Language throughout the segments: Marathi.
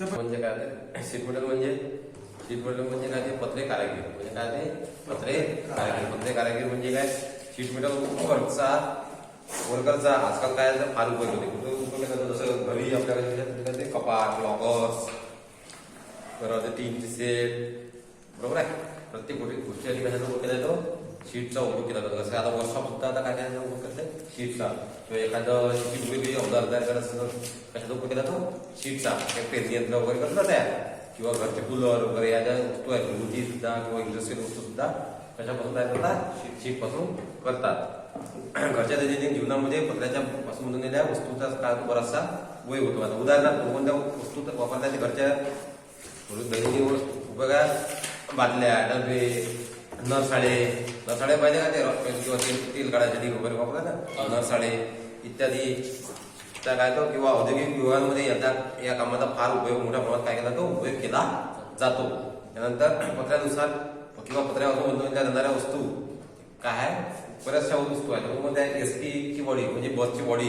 म्हणजे काय ते शीट मेटल म्हणजे काय ते पत्रे कारागीर म्हणजे काय ते पत्रे कारागीर म्हणजे काय शीट मेटल वर्करचा आजकाल काय फार उपयोग होते. कुठे उपयोग करतात जसं घरी आपल्याकडे ते कपाट लॉकर्स परत टीनचे सेट बरोबर आहे. प्रत्येक गोष्टी कशाचा उपयोग केला जातो शीटचा उपयोग केला जातो. कसं आता वर्कशॉप सुद्धा आता काय काय उपयोग करते शीटचा किंवा एखादं वेगवेगळी अवजार तयार करत असतं कशाचा उपयोग केला जातो शीटचा. पेरणी यंत्र वगैरे करतात तयार किंवा घरचे कूलर वगैरे या ज्या वस्तू आहेत घरगुती सुद्धा किंवा इंडस्ट्रियल वस्तू सुद्धा कशापासून तयार करतात शीट पासून करतात. घरच्या दैनंदिन जीवनामध्ये पत्र्याच्या पासून बनवलेल्या वस्तूचा काळ बराचसा उपयोग होतो. आता उदाहरणार्थ कोणत्या वस्तू वापरतात घरच्या दैनंदिन उपयोगात बाटल्या डबे नरसाळे पाहिजे का ते किंवा तेल काढायसाठी वगैरे वापरतात ना नरसाळे इत्यादी त्या काय तो किंवा औद्योगिक विभागांमध्ये या कामाचा फार उपयोग मोठ्या प्रमाणात काय केला तो उपयोग केला जातो. त्यानंतर पत्र्यानुसार किंवा पत्र्यापासून बनवल्या जाणाऱ्या वस्तू काय आहे बऱ्याचशा वस्तू आहेत. त्यामध्ये एसटीची बॉडी म्हणजे बसची बॉडी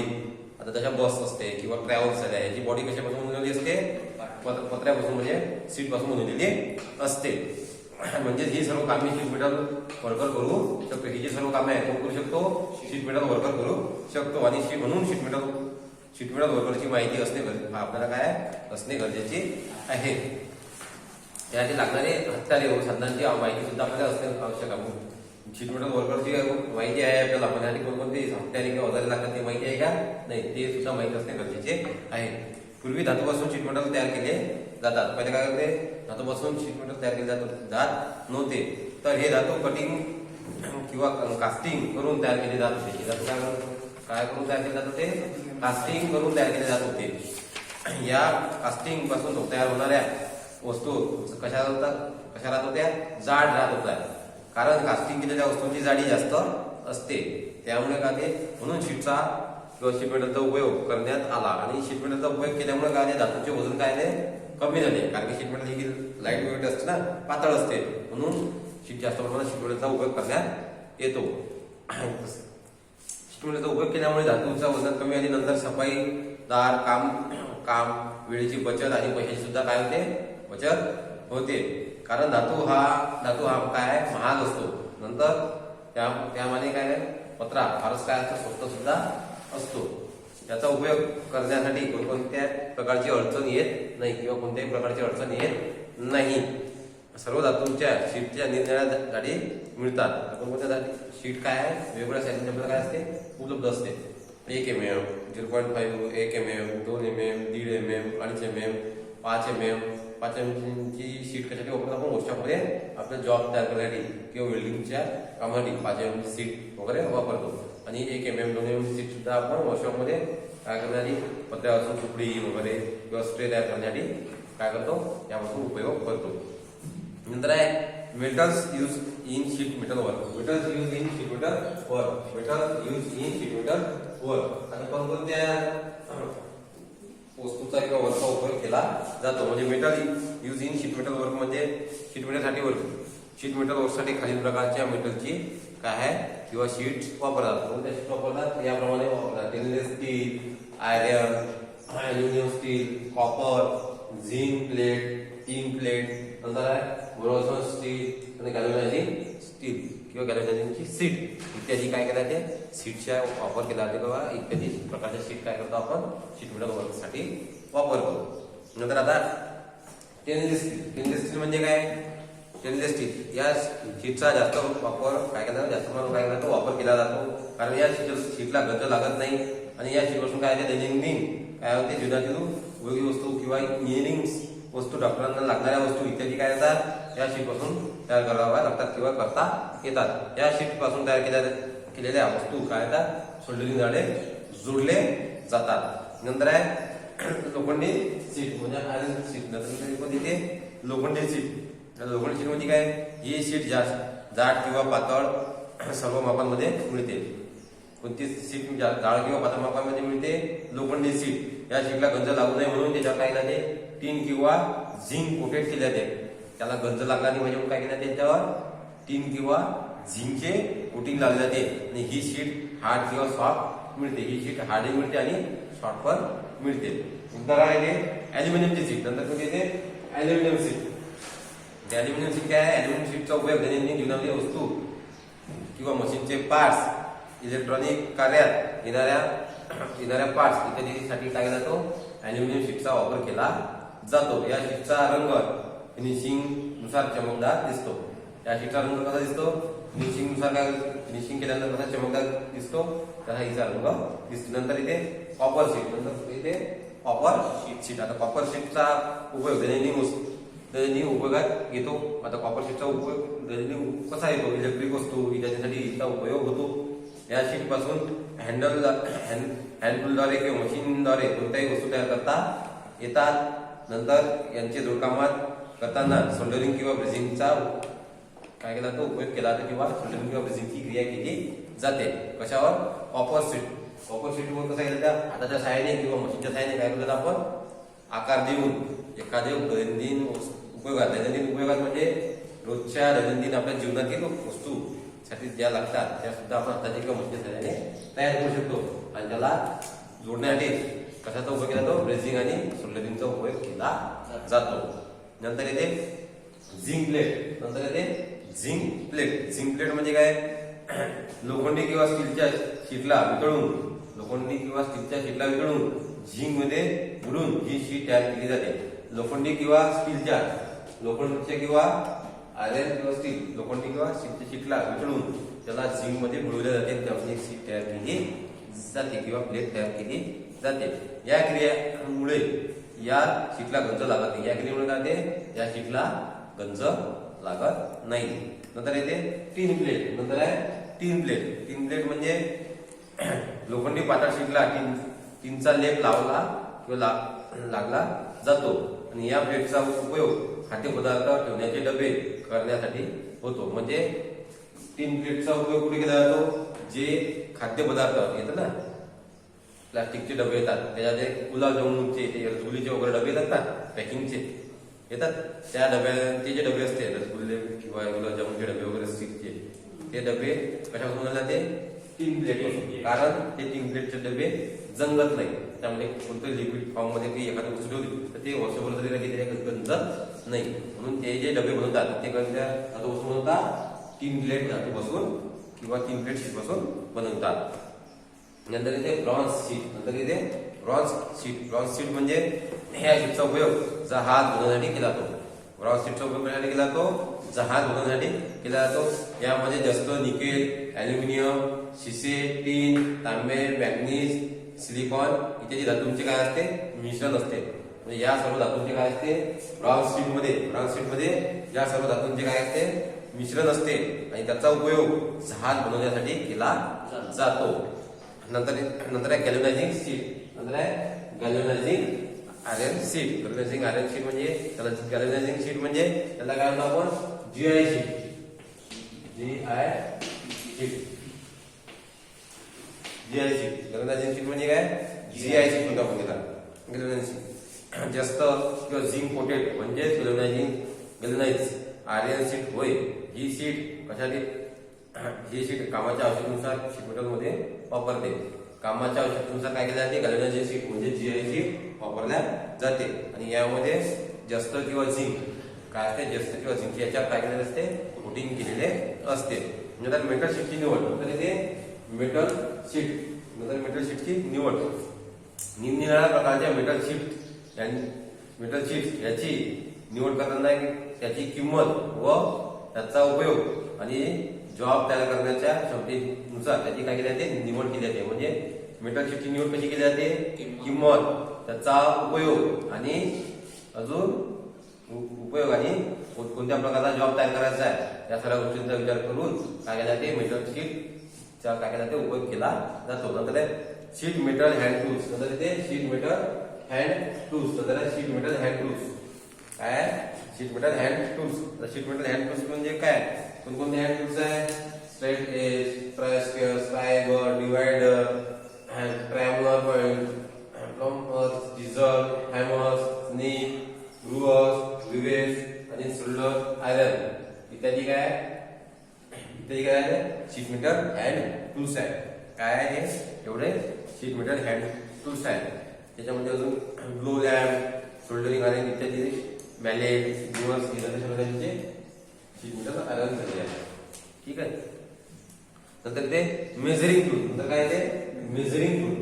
आता जशा बस असते किंवा ट्रॅव्हल्स झाल्या याची बॉडी कशापासून बनवलेली असते पत्र्यापासून म्हणजे सीट पासून बनवलेली असते. म्हणजे ही सर्व कामे शीट मेटल वर्कर करू शकतो. ही जी सर्व कामे आहेत कोण करू शकतो शीट मेटल वर्कर करू शकतो. आणि म्हणून शीट मेटल वर्करची माहिती असणे आपल्याला काय असणे गरजेची आहे. त्यासाठी लागणारे हत्यारे व साधनांची माहिती सुद्धा आपल्याला असणे आवश्यक आहे. शीट मेटल वर्करची माहिती आहे आपल्याला पण आणि कोणकोणती हत्यारे किंवा अवजारे लागतात ती माहिती आहे का नाही ते सुद्धा माहिती असणे गरजेचे आहे. पूर्वी धातूपासून शीट मेटल तयार केले जातात. पहिले काय करते धातूपासून शीट मेटल तयार केले जात नव्हते तर हे धातू कटिंग किंवा कास्टिंग करून तयार केले जात होते. हे धातू काय करून तयार केले जात होते कास्टिंग करून तयार केले जात होते. या कास्टिंग पासून तयार होणाऱ्या वस्तू कशा राहत होत्या जाड राहत होत्या. कारण कास्टिंग केलेल्या वस्तूंची जाडी जास्त असते त्यामुळे काय ते म्हणून शीटचा किंवा शीट मेटलचा उपयोग करण्यात आला. आणि शीट मेटलचा उपयोग केल्यामुळे काय धातूचे वजन काय कमी झाले. कारण की शीट मेटल ही लाईट वेट असते ना पातळ असते म्हणून जास्त प्रमाणात शीट मेटलचा उपयोग करण्यात येतो. शीट मेटलचा उपयोग केल्यामुळे धातूचा वजन कमी आणि नंतर सफाईदार काम वेळेची बचत आणि पैशाची सुद्धा काय होते बचत होते. कारण धातू हा काय महाग असतो. नंतर त्यामध्ये काय पत्रा फारच काय असतो स्वस्त सुद्धा असतो. त्याचा उपयोग करण्यासाठी कोणत्या प्रकारची अडचण येत नाही किंवा कोणत्याही प्रकारची अडचण येत नाही. सर्व धातूंच्या शीटच्या निरनिराळ्या जाडी मिळतात. कोणत्या शीट काय आहे वेगवेगळ्या साईजची आपल्याला काय असते उपलब्ध असते. 1 mm 0.5 1 mm 2 mm 1.5 mm 2.5 mm 5 mm 5 mm ची शीट कशासाठी वापरतो आपण वर्कशॉपमध्ये आपला जॉब तयार करण्यासाठी किंवा वेल्डिंगच्या कामासाठी 5 mm सीट वगैरे वापरतो. आणि 1 mm 2 mm सीट सुद्धा आपण वर्कशॉपमध्ये काय करण्यासाठी पत्र्यापासून सुपडी वगैरे किंवा स्ट्रे तयार करण्यासाठी काय करतो यापासून उपयोग करतो. नंतर आहे metals use in sheet metal work. आणि कोणत्या वस्तूचा किंवा वर्कचा उपयोग केला जातो. म्हणजे metal use in sheet metal work म्हणजे शीट मेटल वर्कसाठी खालील प्रकारच्या मेटलची काय आहे किंवा शीट्स वापरतात. कोणत्या शीट वापरतात याप्रमाणे वापरतात. Stainless steel iron aluminium steel copper zinc plate tin plate नंतर आहे बोरोसिन स्टील आणि गॅल्व्हनायझिंग स्टील किंवा गॅल्व्हनायझिंगची सीट इत्यादी काय केला ते सीटचा वापर केला जाते किंवा इत्यादी प्रकारच्या शीट काय करतो आपण शीट मेटल वर्कसाठी वापरतो. नंतर आता स्टेनलेस स्टील म्हणजे काय स्टेनलेस स्टील या शीटचा जास्त वापर काय केला जास्त प्रमाणात काय करतो वापर केला जातो. कारण या शीटला गंज लागत नाही आणि या शीटपासून काय होते दैनंदिन काय होते जीवनातील उपयोगी वस्तू किंवा इंजिनिअरिंग वस्तू डॉक्टरांना लागणाऱ्या वस्तू इत्यादी काय येतात या शीट पासून तयार कराव्या लागतात किंवा करता येतात. या शीट पासून तयार केलेल्या वस्तू काय येतात सोल्डरिंग द्वारे जोडले जातात. नंतर आहे लोखंडी सीट म्हणजे आयर्न सीट. नंतर इथे लोखंडी सीट. लोखंडी सीट म्हणजे काय ही सीट जाड किंवा पातळ सर्व मापांमध्ये मिळते. कोणती सीट जाड किंवा पातळ मापामध्ये मिळते लोखंडी सीट. या सीटला गंज लागू नये म्हणून त्याच्या काय जाते टीन किंवा झिंक कोटेड केले जाते. त्याला गंज लागला नाही म्हणजे काय केले जाते त्याच्यावर टीन किंवा झिंकचे कोटिंग लावले जाते. आणि ही शीट हार्ड किंवा सॉफ्ट मिळते. ही शीट हार्ड मिळते आणि सॉफ्ट पण मिळते. नंतर आहे ॲल्युमिनियमची सीट. नंतर कोणती येते ॲल्युमिनियम सीट. ॲल्युमिनियम सीट काय आहे? ॲल्युमिनियम सीटचा उपयोग दैनंदिन जीवनातील वस्तू किंवा मशीनचे पार्ट्स, इलेक्ट्रॉनिक कार्यात येणाऱ्या पार्ट्स इत्यादीसाठी काय केला जातो? ॲल्युमिनियम शीटचा वापर केला जातो. या शीटचा रंग फिनिशिंग नुसार चमकदार दिसतो. या शीटचा रंग कसा दिसतो? फिनिशिंग नुसार काय फिनिशिंग केल्यानंतर कसा चमकदार दिसतो? तसा हिचा रंग दिसतो. नंतर इथे कॉपर शीट. नंतर इथे कॉपर शीट. आता कॉपर शीटचा उपयोग दैनंदिन उपयोगात येतो. आता कॉपर शीटचा उपयोग दैनंदिन कसा येतो? इलेक्ट्रिक वस्तू इत्यादीसाठी हिचा उपयोग होतो. या शीट पासून हँडटूलद्वारे किंवा मशीनद्वारे कोणत्याही वस्तू तयार करता येतात. नंतर यांचे जोडकामात करताना सोल्डरिंग किंवा ब्रेझिंगचा काय केला तो उपयोग केला जातो किंवा सोल्डरिंग किंवा ब्रेझिंगची क्रिया केली जाते. कशावर? Copper sheet. कॉपर शीटवर कसं केलं जातं? हाताच्या सहाय्याने किंवा मशीनच्या सहाय्याने काय करतात आपण? आकार देऊन एखाद्या दैनंदिन उपयोगात म्हणजे रोजच्या दैनंदिन आपल्या जीवनातील वस्तू साठी ज्या लागतात त्या सुद्धा आपण हाताच्या किंवा मशीनच्या सहाय्याने तयार करू शकतो. आणि त्याला जोडण्यासाठी कशाचा उपयोग केला जातो? ब्रेझिंग आणि सोल्डरिंगचा उपयोग केला जातो. नंतर येते झिंक प्लेट. झिंक प्लेट म्हणजे काय? लोखंडी किंवा स्टीलच्या शीटला वितळून झिंक मध्ये बुडून ही शीट तयार केली जाते. लोखंडी किंवा स्टीलच्या शीटला वितळून त्याला झिंक मध्ये बुडवले जाते. त्यापासून एक शीट तयार केली जाते किंवा प्लेट तयार केली जाते. या क्रियेमुळे या शीटला गंज लागत नाही. या क्रियेमुळे काय होते? या शीटला गंज लागत नाही. नंतर येते टीन प्लेट. नंतर आहे टीन प्लेट म्हणजे लोखंडी पातळ शीटला टीनचा लेप लावला किंवा लागला जातो. आणि या प्लेटचा उपयोग खाद्यपदार्थ ठेवण्याचे डबे करण्यासाठी होतो. म्हणजे टीन प्लेटचा उपयोग कुठे केला जातो? जे खाद्यपदार्थ येतात ना, प्लास्टिकचे डबे येतात, त्याच्यात गुलाबजामुनचे रसगुल्लीचे वगैरे डबे येतात ना, पॅकिंगचे येतात, त्या डब्यांचे जे डबे असते रसगुल्ले किंवा गुलाबजामुनचे डबे वगैरे स्टिकचे, ते डबे कशापासून बनवले जाते? टीन प्लेट. कारण ते टीन प्लेटचे डबे जंगत नाही. त्यामुळे कोणत्याही लिक्विड फॉर्म मध्ये ती एखादी वस्तू ठेवली तर ते वर्षभर जरी राहिली तरी गंजत नाही. म्हणून ते जे डबे बनवतात ते आता वस्तू बनवतात टीन प्लेट धातूपासून किंवा टीन प्लेट शीट पासून बनवतात. नंतर इथे ब्रॉन्झ शीट म्हणजे ह्या शीटचा उपयोग जहाज बनवण्यासाठी केला जातो. ब्रॉन्झ शीटचा उपयोग कशासाठी केला जातो? जहाज बनवण्यासाठी केला जातो. यामध्ये जास्त निकेल, ॲल्युमिनियम, शिसे, टीन, तांबे, मॅग्नीज, सिलिकॉन इत्यादी धातूंचे काय असते? मिश्रण असते. म्हणजे या सर्व धातूंचे काय असते? ब्रॉन्झ शीटमध्ये या सर्व धातूंचे काय असते? मिश्रण असते आणि त्याचा उपयोग जहाज बनवण्यासाठी केला जातो. नंतर आहे गॅल्व्हनायझिंग शीट. आयरन शीट म्हणजे त्याला काय म्हणतो आपण? GI sheet. गॅल्व्हनायझिंग शीट म्हणजे काय? जीआय शीट म्हणतो आपण त्याला. गॅल्व्हनायझिंग शीट जास्त किंवा झिंक कोटेड म्हणजे गॅल्व्हनाइज आयरन शीट होय. ही शीट कामाच्या आवश्यकतेनुसार शीट मेटल मध्ये वापरते. कामाच्या आवश्यकतेनुसार काय केले जाते? गॅल्व्हनायझिंग शीट म्हणजे जीआय शीट वापरल्या जाते. आणि यामध्ये जास्त किंवा झिंक काय असते? जास्त किंवा झिंक याच्यावर काय केलेले असते? कोटिंग केलेले असते. म्हणजे मेटल शीटची निवड. तर इथे मेटल शीटची निवड. निरनिराळ्या प्रकारच्या मेटल शीट याची निवड करताना त्याची किंमत व त्याचा उपयोग आणि जॉब तयार करण्याच्या क्षमतेनुसार त्याची काय केली जाते? निवड केली जाते. म्हणजे मेटल शीटची निवड कशी केली जाते? किंमत, त्याचा उपयोग आणि कोणत्या प्रकारचा जॉब तयार करायचा आहे या सर्व गोष्टींचा विचार करून काय केला जाते? मेटल शीटचा काय केला जाते? उपयोग केला जातो. नंतर शीट मेटल हँड टूल्स. नंतर इथे शीट मेटल हँड टूल्स काय? शीट मेटल हँड टूल्स म्हणजे काय? कोणकोणते हँड टूल्स आहे? Straight edge, scriber, divider, trammel point, plumbers, chisel, hammers, snip, groovers, rivets आणि सोल्डर आयरन इत्यादी काय आहे? शीट मेटल हँड टूल्स आहे. काय आहे हे? एवढे शीट मेटल हँड टूल्स आहे. त्याच्यामध्ये अजून ग्लो लॅम्प, शोल्डरिंग आयरन इत्यादी मॅलेट ड्युअर्स त्यांचे शीट मेटल आयरन झाले आहे. ठीक आहे. नंतर ते मेजरिंग टूल. नंतर काय ते मेजरिंग टूल.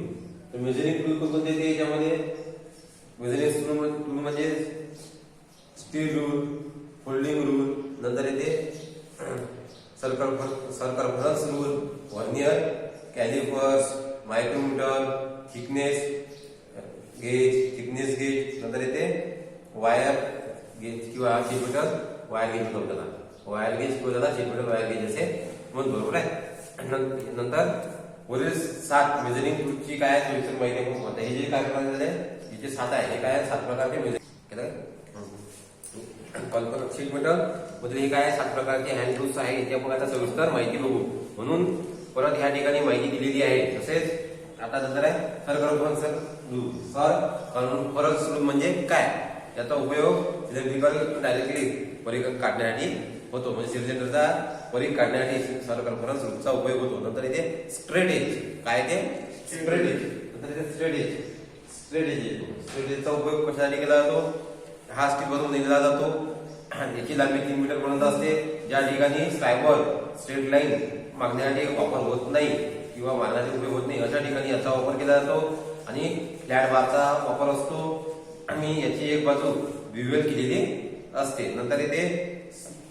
तर मेजरिंग टूल कोणते ते याच्यामध्ये मेजरिंग टूल म्हणजे स्टील रूल, फोल्डिंग रूल, नंतर येते circumference rule, vernier callipers, micrometer, thickness gauge, नंतर येते वायर गेज किंवा शीट मेटल वायर गेज म्हणतो त्याला. वायर गेज किंवा त्याला शीट मेटल वायर गेज असे म्हणतो. बरोबर आहे. नंतर वरील 7 मेजरिंग टूलची काय सोल्युशन माहिती आहे. हे जे काय करण्यात आले हे जे 7 आहे हे काय 7 प्रकारचे मेजरिंग केलं. शीट मेटल मध्ये हे काय 7 प्रकारचे हँड टूल्स आहे. याची आपण आता सविस्तर माहिती बघू. म्हणून परत ह्या ठिकाणी माहिती दिलेली आहे. तसेच आता नंतर आहे सर्कमफरन्स रूल म्हणजे काय, याचा उपयोग सिलेंड्रिकल डायरेक्टली परिघ काढण्यासाठी होतो. म्हणजे सिलेंडरचा परिघ काढण्यासाठी सर्कमफरन्स रूलचा उपयोग होतो. नंतर इथे स्ट्रेट एज. काय ते स्ट्रेट एज. नंतर इथे स्ट्रेट एजचा उपयोग कशासाठी केला जातो. हा स्टील पासून दिला जातो. याची लांबी 3 मीटर पर्यंत असते. ज्या ठिकाणी स्लायबर स्ट्रेट लाईन मागण्यासाठी वापर होत नाही किंवा मारण्याचा उपयोग होत नाही अशा ठिकाणी याचा वापर केला जातो. आणि फ्लॅट बारचा वापर असतो आणि याची एक बाजू विवेल केलेली असते. नंतर येते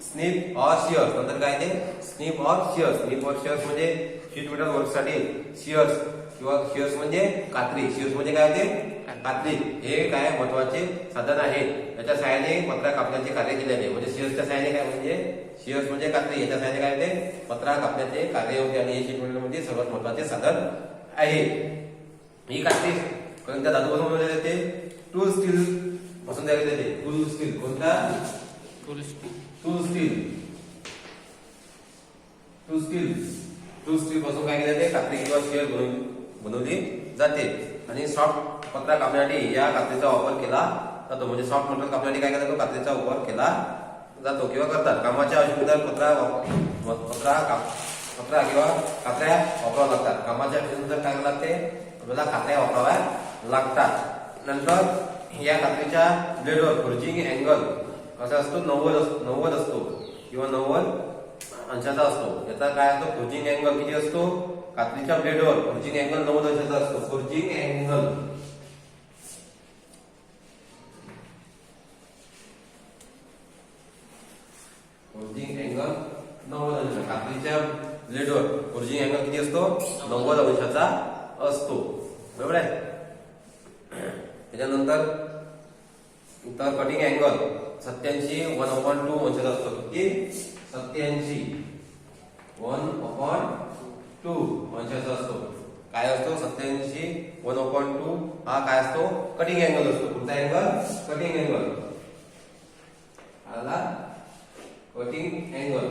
स्निप ऑर शिअर्स. नंतर काय ते snip or cheers. Snip or cheers म्हणजे शीट मेटल वर्कसाठी शिअर्स किंवा शिअर्स म्हणजे कात्री. शिअर्स म्हणजे काय होते कात्री. हे काय महत्वाचे साधन आहे. याच्या सहाय्याने पत्रा कापण्याचे कार्य केले जाते. म्हणजे शिअर्सच्या सहाय्याने काय म्हणजे शिअर्स म्हणजे कात्री. याच्या सहाय्याने काय होते पत्रा कापण्याचे कार्य होते. आणि हे शीट मेटल म्हणजे सर्वात महत्वाचे साधन आहे. ही कात्री कोणत्या धातूपासून बनवली जाते. टूल स्टील पासून तयार केली जाते. Tool steel. कोणता टूल स्टील पासून काय केले जाते कात्री किंवा शिअर बनवली जाते. आणि सॉफ्ट पत्रा कापण्यासाठी या कात्रीचा वापर केला जातो. म्हणजे सॉफ्ट मटेरियल कापण्यासाठी काय केला जातो कात्रीचा वापर केला जातो किंवा करतात. कामाच्या आवश्यकतेनुसार पत्रा किंवा कात्र्या वापराव्या लागतात. कामाच्या आवश्यकतेनुसार काय लागते आपल्याला कात्र्या वापराव्या लागतात. नंतर या कात्रीच्या ब्लेडवर फोर्जिंग अँगल कसा असतो 90 असतो किंवा 90 अंशाचा असतो. याचा काय असतो फोर्जिंग अँगल किती असतो. कात्रीच्या ब्लेडवर फोर्जिंग अँगल 90 अंशाचा असतो. फोर्जिंग अँगल कात्रीच्या ब्लेडवर फोर्जिंग अँगल किती असतो 90 अंशाचा असतो. बरोबर आहे. त्याच्यानंतर कटिंग अँगल 87 1/2 अंशाचा असतो. किती 87 1/2 अंशाचा असतो. काय असतो 87 1/2 हा काय असतो कटिंग अँगल असतो. कोणता अँगल कटिंग अँगल. आला कटिंग अँगल.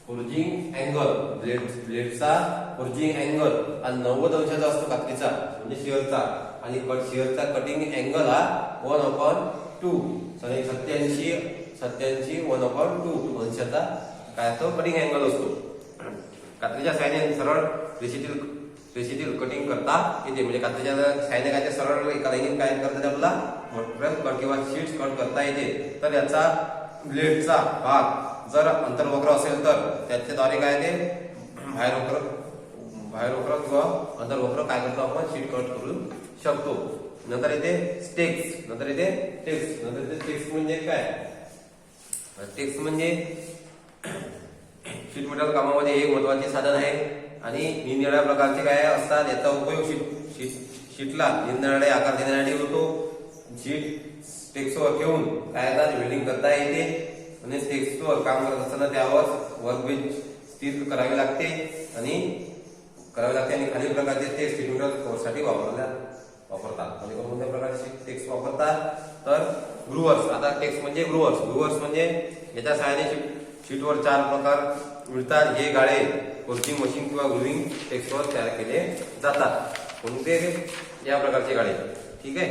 फोर्जिंग अँगल ब्लेडचा फोर्जिंग अँगल हा 90 अंशाचा असतो कात्रीचा म्हणजे शिअरचा. आणि शिअरचा कटिंग अँगल हा 1/2 87 1/2 अंशाचा काय असतो कटिंग अँगल असतो. कात्रीच्या साहाय्याने सरळ रेषेतील कटिंग करता येते. म्हणजे कात्रीच्या साहाय्याने काय सरळ एका लाईनीत काय करता आपल्याला मटेरियल कट किंवा शीट्स कट करता येते. तर याचा ब्लेडचा भाग जर अंतर्वक्र असेल तर त्याच्याद्वारे काय ते बाहेर वक्र किंवा अंतर्वक्र काय करतो आपण शीट कट करू शकतो. नंतर येते स्टेक्स. नंतर येते टेक्स म्हणजे काय. टेक्स म्हणजे शीट मेटल कामामध्ये एक महत्वाचे साधन आहे. आणि निरनिराळ्या प्रकारचे काय असतात. याचा उपयोग शीटला निरनिराळे आकार देण्यासाठी होतो. शीट स्टेक्सवर ठेवून काय वेल्डिंग करता येते. आणि स्टेक्सवर काम करत असताना त्यावर वर्कबेंच स्थिर करावे लागते आणि खालील प्रकारचे टेक्स शीट मेटल कोर्ससाठी वापरतात. म्हणजे कोणत्या प्रकारचे टेक्स वापरतात तर ग्रुवर्स. आता टेक्स म्हणजे ग्रुवर्स म्हणजे याच्या सहाय्याने शीटवर 4 प्रकार मिळतात. हे गाळे फोर्जिंग मशीन किंवा ग्रुविंग टेक्सवर तयार केले जातात. कोणते या प्रकारचे गाळे. ठीक आहे.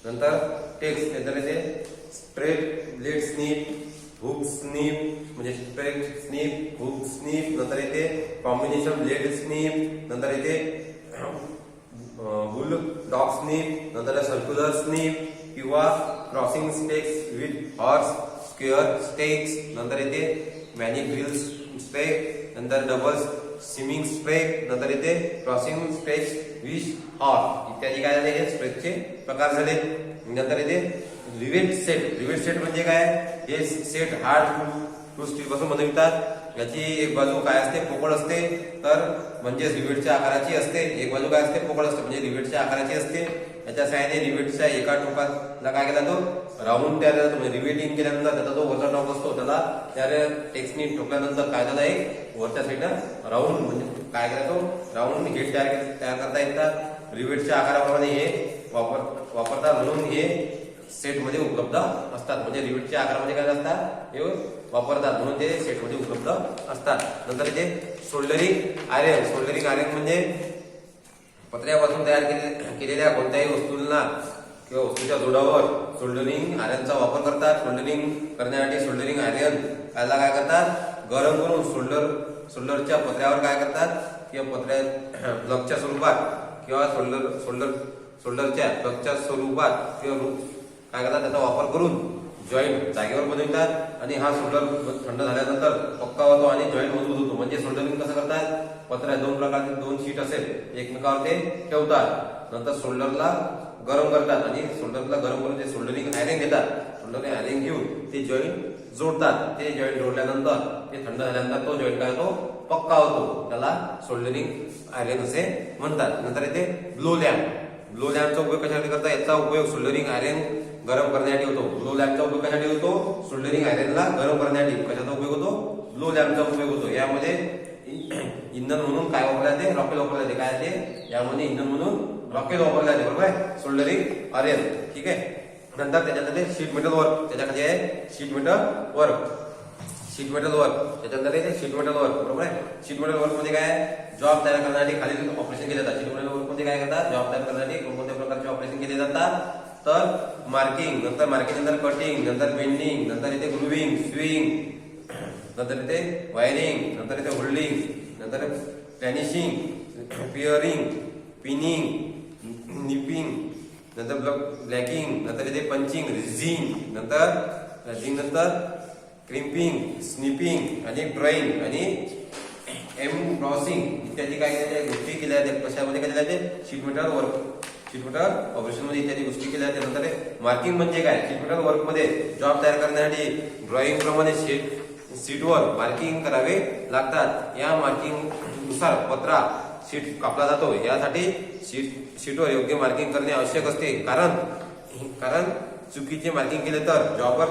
नंतर टेक्स येते straight blade snip, hook snip म्हणजे स्ट्रेट स्निप, हुक स्निप. नंतर येते कॉम्बिनेशन ब्लेड स्निप. नंतर येते फुल डॉग स्नीप, नंतर सर्क्युलर स्नीप किंवा crossing stakes with horse, square stakes, नंतर येते मॅनिग्रिल स्प्रे, नंतर डबल स्विमिंग स्प्रे, नंतर येते क्रॉसिंग स्टेक्स विथ हॉर्स इत्यादी काय झाले हे स्प्रेचे प्रकार झाले. नंतर येते रिवेट सेट. रिवेट सेट म्हणजे काय, हे सेट हार्ड टू स्टील पासून बनवितात. याची एक बाजू काय असते, पोकळ असते, तर म्हणजे रिवेटच्या आकाराची असते. एक बाजू काय असते, पोकळ असते, म्हणजे रिवेटच्या आकाराची असते. याच्या सहाय्याने रिवेटच्या एका टोकाला काय केला तो राऊंड तयार झाला. म्हणजे रिवेटिंग केल्यानंतर त्याचा जो वरचा टॉप असतो त्याला त्या टेक्सनी ठोकल्यानंतर काय झाला, एक वरच्या साईडला राऊंड म्हणजे काय केला तो राऊंड हेड तयार करता येतात. रिवेटच्या आकाराप्रमाणे हे वापरतात म्हणून हे सेट मध्ये उपलब्ध असतात. म्हणजे रिवेटच्या आकारामध्ये काय असतात, हे वापरतात म्हणून ते सेट मध्ये उपलब्ध असतात. नंतर ते सोल्डरिंग आयरन. सोल्डरिंग आयरन म्हणजे पत्र्यापासून तयार केलेल्या कोणत्याही वस्तूंना किंवा वस्तूच्या जोडावर सोल्डरिंग आयरनचा वापर करतात. सोल्डरिंग करण्यासाठी सोल्डरिंग आयरन याला काय करतात, गरम करून सोल्डरच्या पत्र्यावर काय करतात, किंवा पत्र्या प्लगच्या स्वरूपात किंवा सोल्डरच्या प्लगच्या स्वरूपात किंवा काय करतात त्याचा वापर करून जॉईंट जागेवर बनवतात. आणि हा सोल्डर थंड झाल्यानंतर पक्का होतो आणि जॉईंट मजबूत होतो. म्हणजे सोल्डरिंग कसं करतात, पत्र्या दोन प्रकारचे दोन शीट असेल एकमेकावर ते ठेवतात, नंतर सोल्डरला गरम करतात आणि सोल्डरला गरम करून ते सोल्डरिंग आयरन घेतात. सोल्डरिंग आयरन घेऊन ते जॉईंट जोडतात. ते जॉईंट जोडल्यानंतर ते थंड झाल्यानंतर तो जॉईंट काय होतो, पक्का होतो. त्याला सोल्डरिंग आयरन असे म्हणतात. नंतर येते ब्लो लॅम्प. ब्लो लॅम्पचा उपयोग कशासाठी करतात, याचा उपयोग सोल्डरिंग आयरन गरम करण्यासाठी होतो. ब्लो लॅम्पचा उपयोग कशासाठी होतो, सोल्डरिंग आयरनला गरम करण्यासाठी. कशाचा उपयोग होतो, ब्लो लॅम्पचा उपयोग होतो. यामध्ये इंधन म्हणून काय वापरले जाते, रॉकेल वापरले जाते. काय ते यामध्ये इंधन म्हणून रॉकेल वापरले जाते, बरोबर आहे, सोल्डरिंग आयरन. ठीक आहे. नंतर त्याच्यामध्ये शीट मेटल वर्क. त्याच्याखाली आहे sheet metal work. Sheet metal work त्याच्यानंतर येते शीट मेटल वर्क, बरोबर आहे. शीट मेटल वर्क मध्ये काय, जॉब तयार करण्यासाठी खालील ऑपरेशन केले जातात. शीट मेटल वर्क मध्ये काय करतात, जॉब तयार करण्यासाठी कोणकोणत्या प्रकारचे ऑपरेशन केले जातात, तर मार्किंग, नंतर मार्किंग नंतर कटिंग, नंतर बेंडिंग, नंतर येते ग्रुविंग, स्विंग, नंतर येते वायरिंग, नंतर येते होल्डिंग, नंतर टॅनिशिंग, पिअरिंग, पिनिंग, निपिंग, नंतर ब्लॅकिंग, नंतर येते पंचिंग, रिझिंग, नंतर क्रिम्पिंग, स्निपिंग आणि ड्रॉइंग आणि एम्ब्रॉसिंग इत्यादी काय केलेल्या गोष्टी केल्या जातात. कशामध्ये केल्या जाते, sheet metal work, sheet metal operation मध्ये इत्यादी गोष्टी केल्या जातात. नंतर मार्किंग म्हणजे काय, शीट मेटल वर्क मध्ये जॉब तयार करण्यासाठी ड्रॉइंग प्रमाणे शीटवर मार्किंग करावे लागतात. या मार्किंग नुसार पत्रा शीट कापला जातो. यासाठी शीटवर योग्य मार्किंग करणे आवश्यक असते. कारण चुकीचे मार्किंग केले तर जॉबवर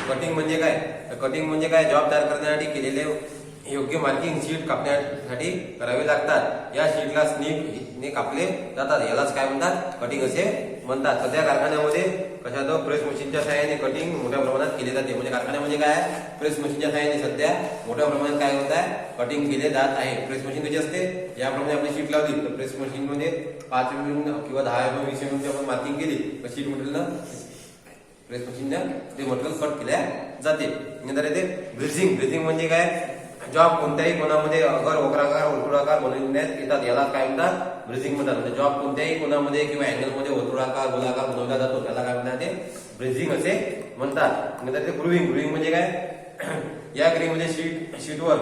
कटिंग म्हणजे काय, कटिंग म्हणजे काय, जॉब तयार करण्यासाठी केलेले योग्य मार्किंग शीट कापण्यासाठी करावे लागतात. या शीटला स्नीपने कापले जातात. यालाच काय म्हणतात, कटिंग असे म्हणतात. सध्या कारखान्यामध्ये कशाचं, प्रेस मशीनच्या सहाय्याने कटिंग मोठ्या प्रमाणात केले जाते. म्हणजे कारखान्यामध्ये काय, प्रेस मशीनच्या सहाय्याने सध्या मोठ्या प्रमाणात काय होत आहे, कटिंग केले जात आहे. प्रेस मशीन कशी असते, याप्रमाणे आपण शीट लावली तर प्रेस मशीन मध्ये 5 किंवा 10 20 आपण मार्किंग केली तर शीट मटेरियल प्रेस मशीननं ते मटेरियल कट केल्या जाते. नंतर येते ब्रिजिंग. ब्रिजिंग म्हणजे काय, जॉब कोणत्याही कोणामध्ये अगर वक्राकार वर्तुळाकार बनवण्यात येतात. याला काय म्हणतात, ब्रिजिंग म्हणतात. म्हणजे जॉब कोणत्याही कोणामध्ये किंवा अँगल मध्ये वर्तुळाकार गोलाकार बनवला जातो त्याला काय म्हणतात, ते ब्रिजिंग असे म्हणतात. नंतर ते ग्रुविंग. ग्रुविंग म्हणजे काय, या ग्रुविंग शीटवर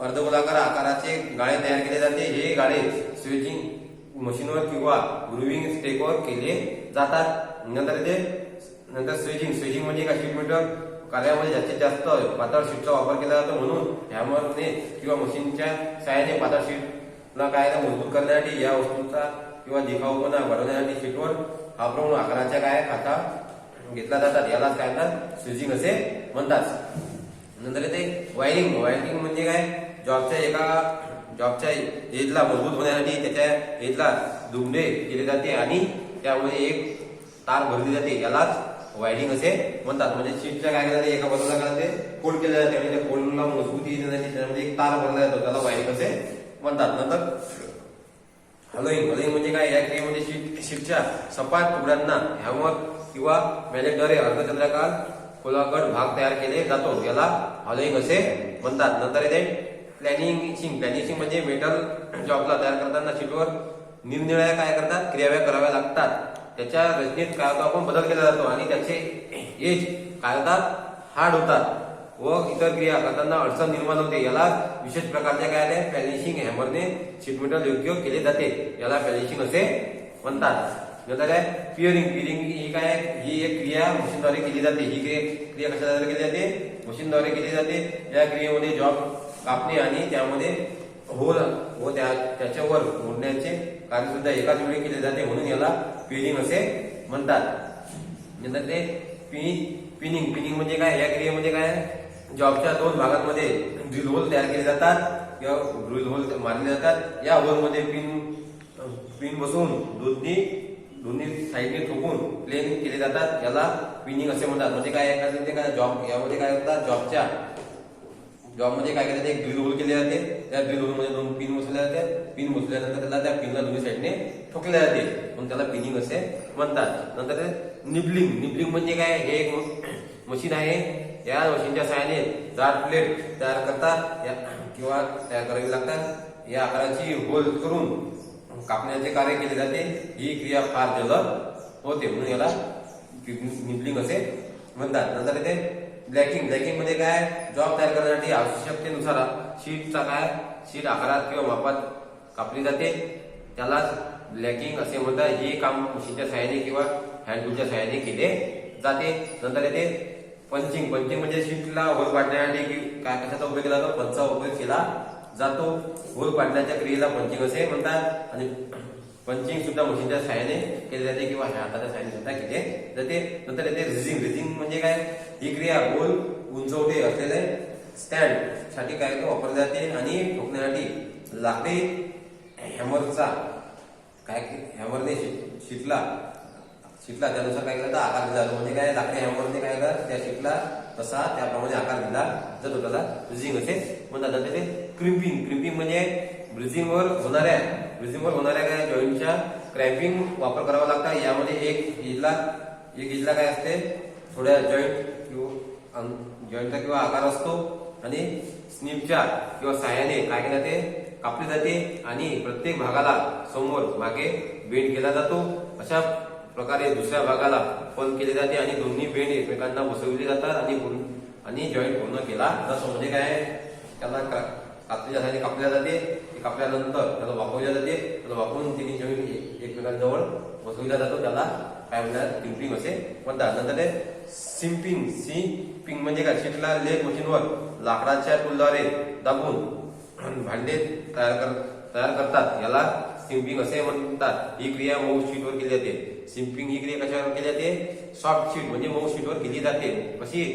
अर्धगोलाकार आकाराचे गाळे तयार केले जाते. हे गाळे स्विचिंग मशीनवर किंवा ग्रुविंग स्टेकवर केले जातात. नंतर स्विचिंग म्हणजे काय, शीट मेटल कार्यामध्ये जास्तीत जास्त पातळ शीटचा वापर केला जातो. म्हणून हॅमरने किंवा मशीनच्या सहाय्याने पातळ शीटला काय मजबूत करण्यासाठी या वस्तूचा किंवा दिखाऊपणा वाढवण्यासाठी शीटवर हापरून आकाराच्या काय खाता घेतला जातात. यालाच काय म्हणतात, स्विचिंग असे म्हणतात. नंतर येते वायरिंग. वायरिंग म्हणजे काय, जॉबच्या एजला मजबूत होण्यासाठी त्याच्या एजला दुमडे केले जाते आणि त्यामध्ये एक तार भरली जाते. यालाच वायरिंग असे म्हणतात. म्हणजे शीटच्या काय केलं जाते, एका बाजूला काय ते फोल्ड केले जाते आणि त्या फोल्डला मजबूती येण्यासाठी त्यामध्ये एक तार भरला जातो. त्याला वायरिंग असे म्हणतात. नंतर हलोईंग. हलोईंग म्हणजे काय, या क्रियेमध्ये शीटच्या सपाट तुकड्यांना हॅमर किंवा मॅलेटद्वारे अर्धचंद्राकार खोलागट भाग तयार केले जातो. याला हलोईंग असे म्हणतात. नंतर येते प्लॅनिशिंग म्हणजे मेटल जॉबला तयार करताना शीटवर निरनिराळ्या काय करतात क्रिया कराव्या लागतात. त्याच्या रचनेत काय होतं आपण बदल केला जातो आणि त्याचे एज काय होतात हार्ड होतात व इतर क्रिया करताना अडचण निर्माण होते. याला विशेष प्रकारच्या काय आहे पॅलिशिंग हॅमरने शीट मेटल योग्य केले जाते. याला पॅलिशिंग असे म्हणतात. नंतर आहे पिअरिंग. ही काय ही एक क्रिया मशीनद्वारे केली जाते. ही क्रिया कशाद्वारे केली जाते मशीनद्वारे केली जाते. या क्रियेमध्ये जॉब कापणे आणि त्यामध्ये होल व त्याच्यावर मोडण्याचे कार्य सुद्धा एकाच वेळी केले जाते म्हणून याला पिअरिंग असे म्हणतात. नंतर ते पिनिंग म्हणजे काय या क्रियेमध्ये काय जॉबच्या दोन भागांमध्ये ड्रिल होल तयार केले जातात किंवा ड्रिल होल मारले जातात. या होलमध्ये पिन बसवून दोन्ही साईडने ठोकून प्लेन केले जातात. याला पिनिंग असे म्हणतात. म्हणजे काय जॉब यामध्ये काय होतात जॉबमध्ये काय केलं जाते एक ड्रिल होल केले जाते. त्या ड्रिल होलमध्ये दोन पिन बसवल्या जातात. पिन बसवल्यानंतर त्याला त्या पिनला दोन्ही साईडने ठोकले जाते म्हणून त्याला पिनिंग असे म्हणतात. नंतर निबलिंग म्हणजे काय हे एक मशीन आहे. या मशीनच्या सहाय्याने जाड प्लेट तयार करतात किंवा तयार करावी लागतात. या आकाराची होल करून कापण्याचे कार्य केले जाते. ही क्रिया फार जलद होते म्हणून याला निबलिंग असे म्हणतात. नंतर इथे ब्लॅकिंग म्हणजे काय जॉब तयार करण्यासाठी आवश्यकतेनुसार शीट आकारात किंवा मापात कापली जाते. त्याला ब्लॅकिंग असे म्हणतात. हे काम मशीनच्या सहाय्याने किंवा हँड टूलच्या सहाय्याने केले जाते. नंतर येते पंचिंग म्हणजे शीटला होल पाडण्यासाठी काय कशाचा उपयोग केला जातो पंचा उपयोग केला जातो. होल पाडण्याच्या क्रियेला पंचिंग असे म्हणतात. आणि पंचिंग सुद्धा मशीनच्या सहाय्याने केले जाते किंवा हाताच्या सहाय्याने सुद्धा केले जाते. नंतर येते रिजिंग म्हणजे काय ही क्रिया गोल उंचवटे असलेले स्टँड साठी काय वापरले जाते आणि ठोकण्यासाठी लाकडी हॅमरने शीटला त्यानुसार काय केलं आकार दिला जातो. म्हणजे काय लाकडी हॅमरने काय करतात त्या शीटला तसा त्याप्रमाणे आकार दिला जातो. त्याला रिजिंग असे म्हणतात. नंतर ते क्रिम्पिंग म्हणजे ब्रिजिंगवर होणाऱ्या काय जॉईंटच्या क्रॅम्पिंग वापर करावा लागतात. यामध्ये एक इजला काय असते थोड्या जॉईंटचा किंवा आकार असतो आणि स्निपच्या किंवा सहाय्याने काय केलं ते कापले जाते आणि प्रत्येक भागाला समोर मागे बेंड केला जातो. अशा प्रकारे दुसऱ्या भागाला पण केले जाते आणि दोन्ही बेंड एकमेकांना बसवले जातात आणि जॉईंट पूर्ण केला जातो. म्हणजे काय त्याला कात्रीच्या सहाय्याने कापल्या जाते. कापल्यानंतर त्याला वापरल्या जाते. त्याला वापरून तिन्ही जॉईंट एकमेकांजवळ बसवला जातो. त्याला काय म्हणतात क्रिम्पिंग असे म्हणतात. नंतर ते सिंपिंग म्हणजे काय शीटला लेथ मशीनवर लाकडाच्या टूलद्वारे दाबून भांडे तयार करतात. याला सिंपिंग असे म्हणतात. ही क्रिया मऊ शीटवर केली जाते. सिंपिंग ही क्रिया कशावर केली जाते सॉफ्ट शीट म्हणजे मऊ शीटवर केली जाते. कशी